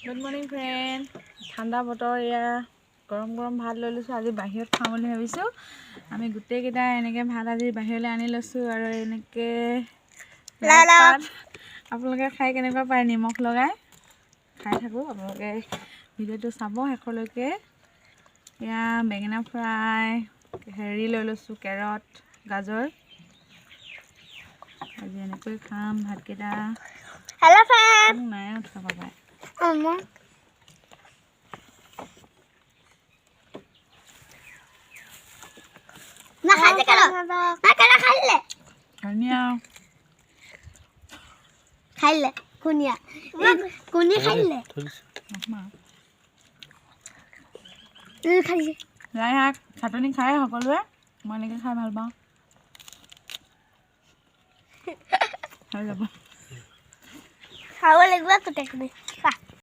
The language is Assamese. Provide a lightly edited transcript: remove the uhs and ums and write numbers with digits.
Good morning friend. ঠাণ্ডা বতৰ, এয়া গৰম গৰম ভাত লৈ লৈছোঁ। আজি বাহিৰত খাওঁ বুলি ভাবিছোঁ। আমি গোটেইকেইটাই এনেকৈ ভাত আজি বাহিৰলৈ আনি লৈছোঁ আৰু এনেকৈ আপোনালোকে খাই কেনেকুৱা পায় নিমখ লগাই খাই থাকোঁ। আপোনালোকে ভিডিঅ'টো চাব শেষলৈকে। এয়া বেঙেনা ফ্ৰাই, হেৰি লৈ লৈছোঁ, কেৰট, গাজৰ। আজি এনেকৈ খাম ভাতকেইটা। Hello' friend. নাই উঠা পাপাই। খাইলে কুনিয়া কুনি খাইলে খাইছে লাই শাক চাটনি খাই সকলোৱে। মই এনেকৈ খাই ভাল পাওঁ। খাই যাব খাব লাগিব গোটেইখিনি।